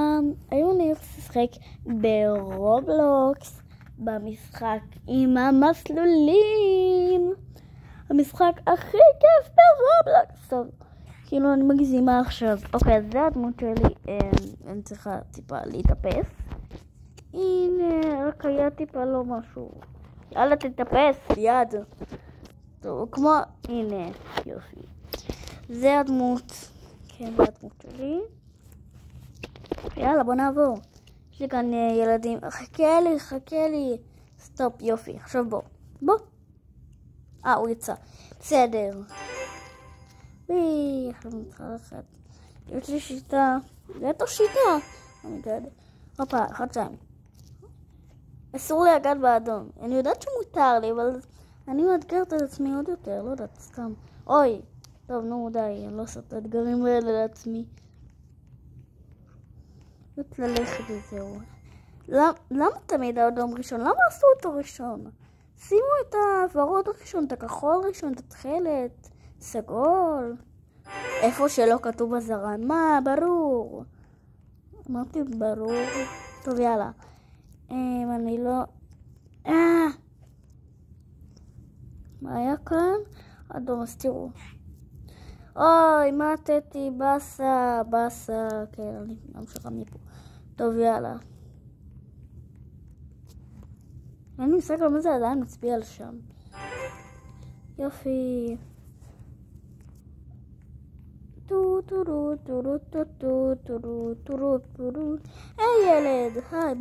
היום אני הולכת לשחק ברובלוקס במשחק עם המסלולים. המשחק הכי כיף ברובלוקס. טוב, כאילו אני מגזימה עכשיו. אוקיי, אז זה הדמות שלי. אני צריכה טיפה להתאפס. הנה, רק היה טיפה לא משהו. יאללה תתאפס, יד. טוב, כמו, הנה, יופי. זה הדמות. כן, זה הדמות שלי. יאללה, בוא נעבור. יש לי כאן ילדים. חכה לי. סטופ, יופי. עכשיו בוא. הוא יצא. בסדר. עכשיו מתחלכת. יש לי שיטה. זה אותו שיטה. הופה, 1, 2. אסור לי לגעת באדום. אני יודעת שמותר לי, אבל אני מאתגרת את עצמי עוד יותר. לא יודעת, סתם. אוי. טוב, נו, די. אני לא עושה את האתגרים האלה לעצמי. ללכת וזהו. למה תמיד האדום ראשון? למה עשו אותו ראשון? שימו את הוורוד הראשון, את הכחול ראשון, את התכלת, סגול. איפה שלא כתוב בזרן. מה? ברור. אמרתי ברור. טוב, יאללה. אני לא... מה היה כאן? אדום, אז תראו. אוי, מתתי, בסה. כן, אני ממשיכה מפה. טוב, יאללה. אין לי מסתכל מה זה עדיין מצביע על שם. יופי. טו. היי ילד, היי,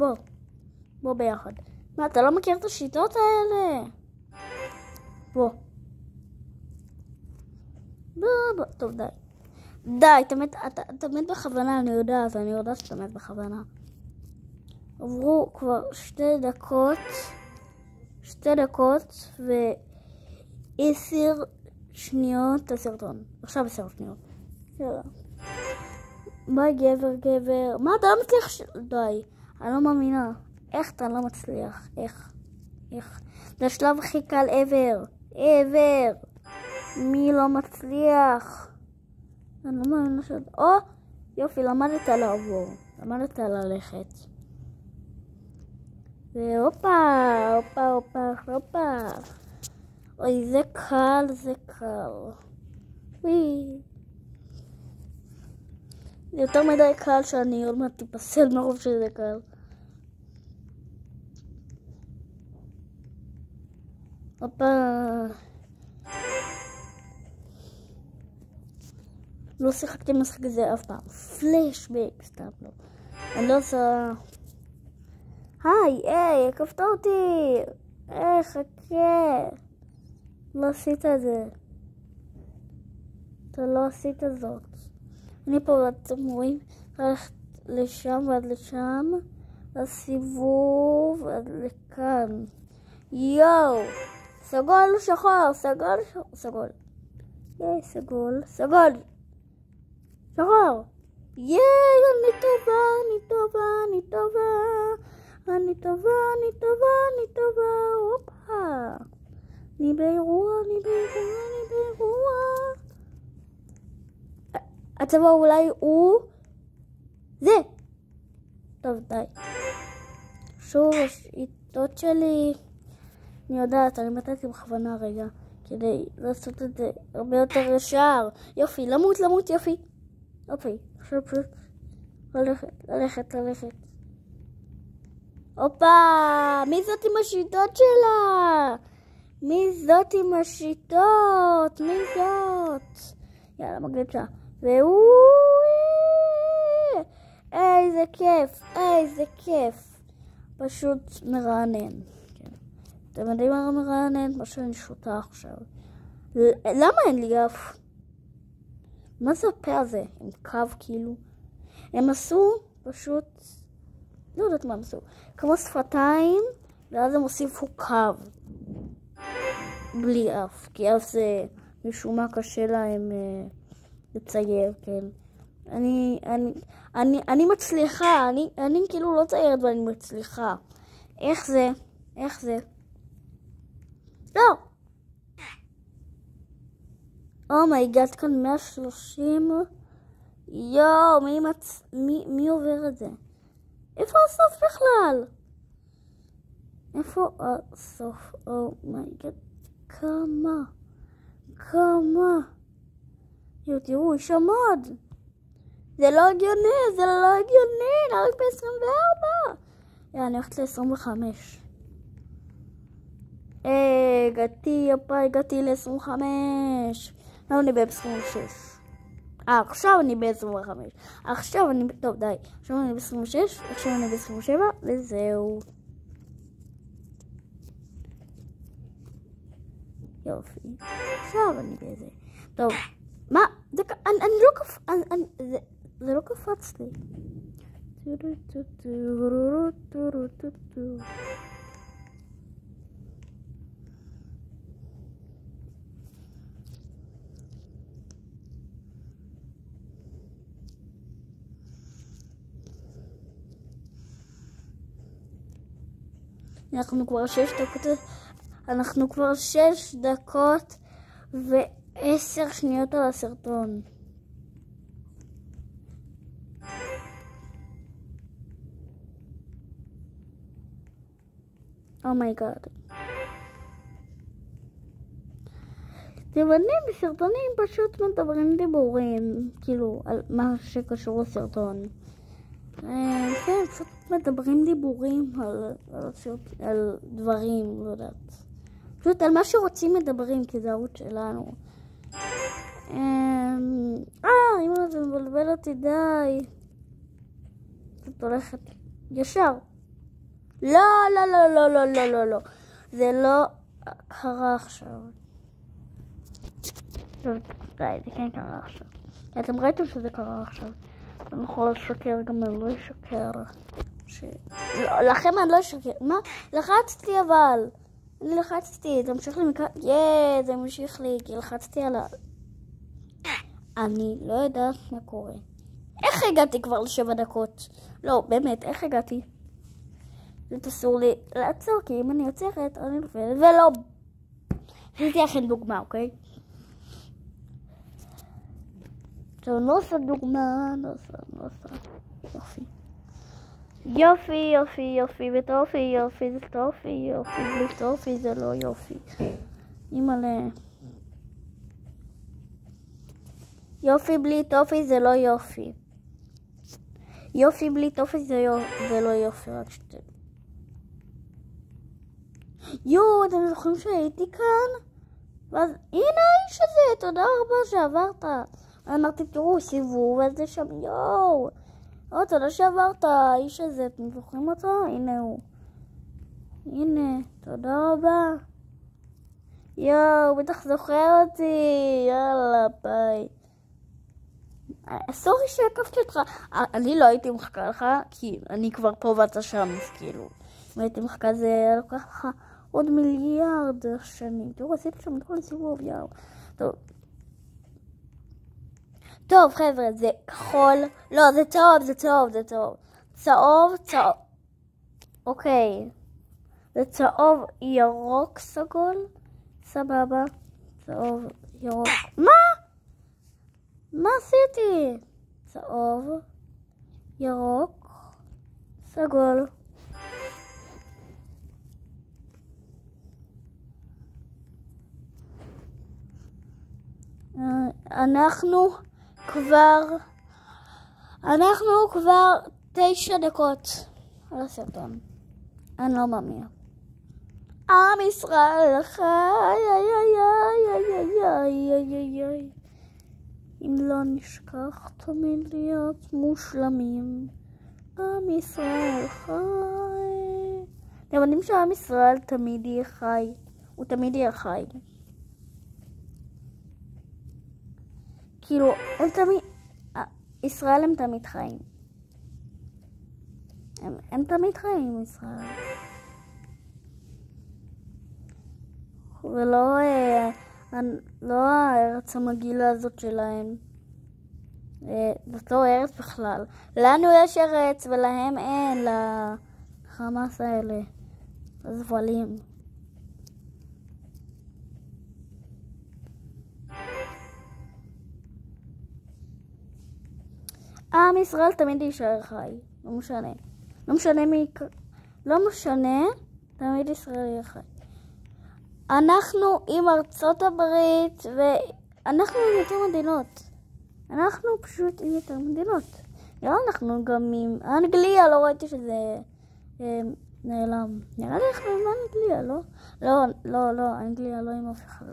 בוא ביחד. מה, אתה לא מכיר את השיטות האלה? בוא. טוב, די, אתה מת בכוונה, אני יודעת שאתה מת בכוונה. עברו כבר 2 דקות ו10 שניות הסרטון. עכשיו 10 שניות. יאללה. ביי גבר. מה, אתה לא מצליח? די, אני לא מאמינה. איך אתה לא מצליח? איך? זה השלב הכי קל ever. מי לא מצליח? אני לא מאמינה יופי, למדת לעבור. למדת ללכת. והופה. אוי, זה קל. וואי. זה יותר מדי קל שאני עוד מעט תיפסל מרוב שזה קל. הופה. לא שיחקתי משחק הזה אף פעם. פלשבק, סתם לא. אני לא עושה... היי, הקפת אותי. חכה. לא עשית את זה. אתה לא עשית זאת. אני פה, אתם רואים, הלכת לשם ועד לשם, לסיבוב ועד לכאן. יואו. סגול שחור. יאי, סגול. שחור. יאי, אני טובה. הופה. אני באירוע. הצבע אולי הוא... זה. טוב, די. שוב, השיטות שלי. אני יודעת, אני מתתי בכוונה רגע. כדי לעשות את זה הרבה יותר ישר. יופי, למות, יופי. אוקיי, עכשיו פשוט ללכת. הופה, מי זאת עם השיטות שלה? מי זאת? יאללה, מגלצה. איזה כיף. פשוט מרענן. אתם יודעים מה מרענן? מה שאני שותה עכשיו. למה אין לי אף? מה זה הפה הזה? עם קו כאילו? הם עשו פשוט... לא יודעת מה הם עשו. כמו שפתיים, ואז הם הוסיפו קו. בלי אף. כי אף זה משום מה קשה להם לצייר, כן. אני מצליחה. אני כאילו לא ציירת ואני מצליחה. איך זה? לא! אומייגאד, כאן 130. יואו, מי עובר את זה? איפה הסוף בכלל? איפה הסוף? אומייגאד. כמה? יואו, תראו, יש עמוד. זה לא הגיוני, אני רק ב-24. אני הולכת ל-25. הגעתי ל-25. לא, אני ב-26. עכשיו אני ב-25. טוב, די. עכשיו אני ב-26, עכשיו אני ב-27, וזהו. יופי. עכשיו אני בזה. טוב. מה? אני לא זה לא קפץ לי. אנחנו כבר 6 דקות ו10 שניות על הסרטון. אומייגאד. תיבנים בסרטונים פשוט מדברים דיבורים, כאילו, על מה שקשור לסרטון. כן, פשוט מדברים דיבורים על דברים, לא יודעת. פשוט על מה שרוצים מדברים, כי זה ערוץ שלנו. אמא, זה מבלבל אותי, די. את הולכת ישר. לא. זה לא קרה עכשיו. די, זה כן קרה עכשיו. אתם ראיתם שזה קרה עכשיו. אני יכולה לשקר, גם אני לא אשקר. לכם אני לא אשקר. מה? לחצתי אבל. אני לחצתי, זה המשיך לי מכאן. זה המשיך לי, כי לחצתי על ה... אני לא יודעת מה קורה. איך הגעתי כבר ל7 דקות? לא, באמת, איך הגעתי? זה אסור לי לעצור, כי אם אני עוצרת, אני נופלת, ולא. עשיתי לכם דוגמה, אוקיי? עכשיו, אני לא עושה דוגמה, לא עושה. יופי, וטופי, זה טופי, בלי טופי זה לא יופי. אימא'לה. יופי בלי טופי זה לא יופי. יופי בלי טופי זה לא יופי, רק שתדעו. אתם זוכרים שהייתי כאן? ואז, הנה האיש הזה, תודה רבה שעברת. אמרתי, תראו, סיבוב, אז זה שם, תודה שעברת, האיש הזה, אתם זוכרים אותו? הנה הוא. הנה, תודה רבה. בטח זוכר אותי, יאללה, ביי. סורי שהקפתי אותך. אני לא הייתי מחכה לך, כי אני כבר פה ואתה שם, אז כאילו. אם הייתי מחכה זה לוקח לך עוד מיליארד שנים. תראו, עשיתי שם את כל הסיבוב, טוב, חבר'ה, זה כחול. לא, זה טוב. צהוב. אוקיי. זה צהוב, ירוק, סגול. סבבה. צהוב, ירוק. מה עשיתי? צהוב, ירוק, סגול. אנחנו כבר 9 דקות על הסרטון. אני לא מאמינה. עם ישראל חי, אם לא נשכח תמיד להיות מושלמים. עם ישראל חי. אתם יודעים שעם ישראל תמיד יהיה חי. הוא תמיד יהיה חי. כאילו, ישראל הם תמיד חיים. הם תמיד חיים, ישראל. ולא הארץ המגעילה הזאת שלהם. זאת לא ארץ בכלל. לנו יש ארץ ולהם אין, לחמאס האלה. הזבלים. עם ישראל תמיד יישאר חי. לא משנה. לא משנה, תמיד ישראל יהיה חי. אנחנו עם ארצות הברית, ואנחנו עם יותר מדינות. אנחנו פשוט עם יותר מדינות. אנחנו גם עם אנגליה, לא ראיתי שזה נעלם. נראה לי אנחנו עם אנגליה, לא? לא, אנגליה לא עם אף אחד.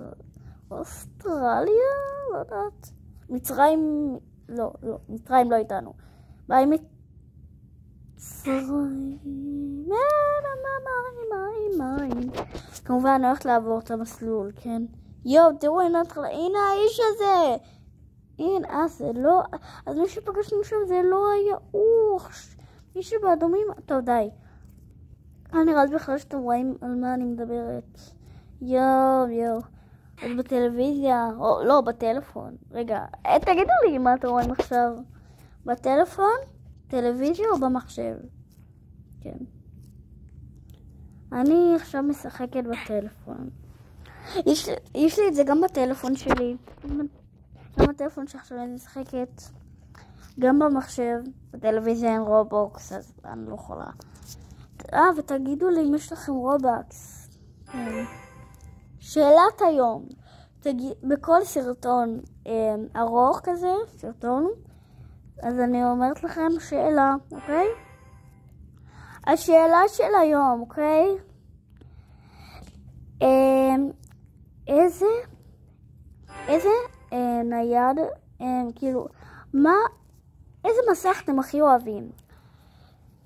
אוסטרליה? לא יודעת. מצרים, לא, מצרים לא איתנו. ביי מצרים. כמובן אני הולכת לעבור את המסלול, כן? תראו, הנה האיש הזה. הנה, זה לא... אז מי שפגשנו שם זה לא היה מי שבאדומים... טוב, די. אני נראה לי בכלל שאתם רואים על מה אני מדברת. אז בטלוויזיה, או לא, בטלפון. רגע, תגידו לי מה אתם רואים עכשיו. בטלפון, טלוויזיה או במחשב? כן. אני עכשיו משחקת בטלפון. יש לי את זה גם בטלפון שלי. גם בטלפון שעכשיו אני משחקת. גם במחשב. בטלוויזיה אין רובוקס, אז אני לא יכולה. ותגידו לי אם יש לכם רובוקס. כן. שאלת היום. בכל סרטון ארוך כזה, סרטון, אז אני אומרת לכם שאלה, אוקיי? השאלה של היום, אוקיי? איזה נייד, כאילו, איזה מסך אתם הכי אוהבים?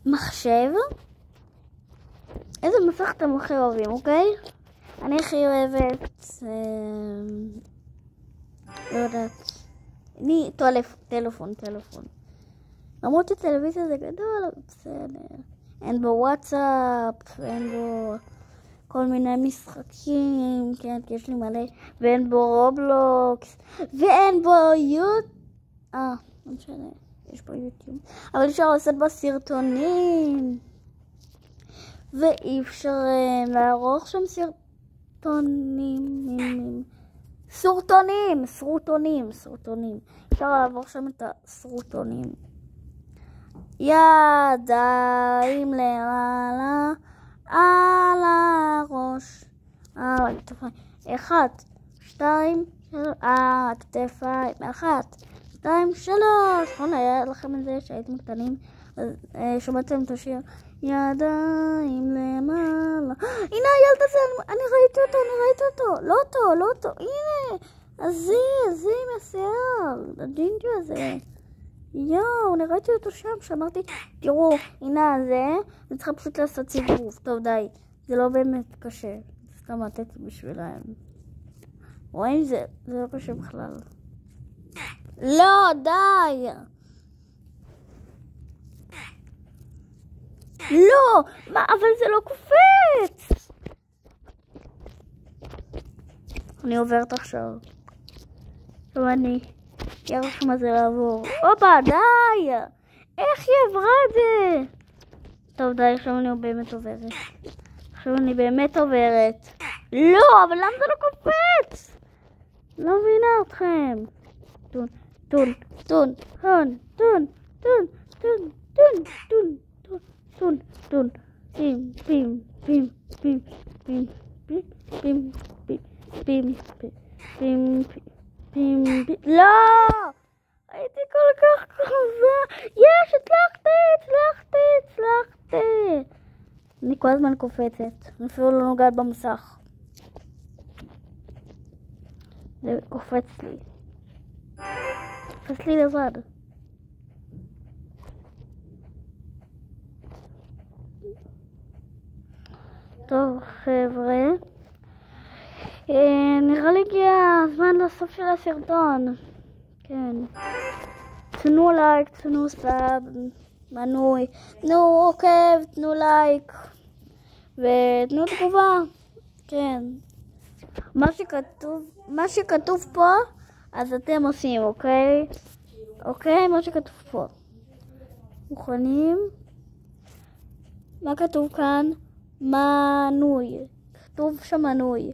מחשב? איזה מסך אתם הכי אוהבים, אוקיי? אני הכי אוהבת, לא יודעת, אני טלפון. למרות שטלוויזיה זה גדול, בסדר. אין בו וואטסאפ, אין בו כל מיני משחקים, כן, כי יש לי מלא, ואין בו רובלוקס, ואין בו לא משנה, יש בו יוטיוב, אבל אפשר לעשות בו סרטונים, ואי אפשר לערוך שם סרטונים, אפשר לעבור שם את הסרטונים. ידיים למעלה, על הראש, 1, 2, 3, כתפיים, 1, 2, 3, נכון, היה לכם את זה שהייתם קטנים, שמעתם את השיר, ידיים למעלה, הנה הילד הזה, אני ראיתי אותו, לא אותו, הנה, הזה עם השיער, הדינג'ו הזה, אני ראיתי אותו שם, שאמרתי, תראו, הנה הזה, אני צריכה פשוט לעשות סיבוב, טוב די, זה לא באמת קשה, סתם עשיתי בשבילהם, רואים זה לא קשה בכלל, לא, די, לא, מה, אבל זה לא קופץ. אני עוברת עכשיו. טוב, אני אראה לך מה זה לעבור. אופה, די! איך היא עברה את זה? טוב, די, עכשיו אני באמת עוברת. לא, אבל למה זה לא קופץ? לא מבינה אתכם. טון. לא! הייתי כל כך קרובה. יש, הצלחתי. אני כל הזמן קופצת. אני אפילו לא נוגעת במסך. זה קופץ לי לבד. טוב, חבר'ה, נראה לי הגיע הזמן לסוף של הסרטון. כן. תנו לייק, תנו סאב, מנוי, תנו עוקב, תנו לייק, ותנו תגובה. כן. מה שכתוב פה, אז אתם עושים, אוקיי? אוקיי, מה שכתוב פה. מוכנים? מה כתוב כאן? מנוי. כתוב שם מנוי.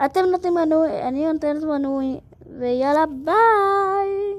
אתם נותנים מנוי, אני נותנת מנוי, ויאללה ביי.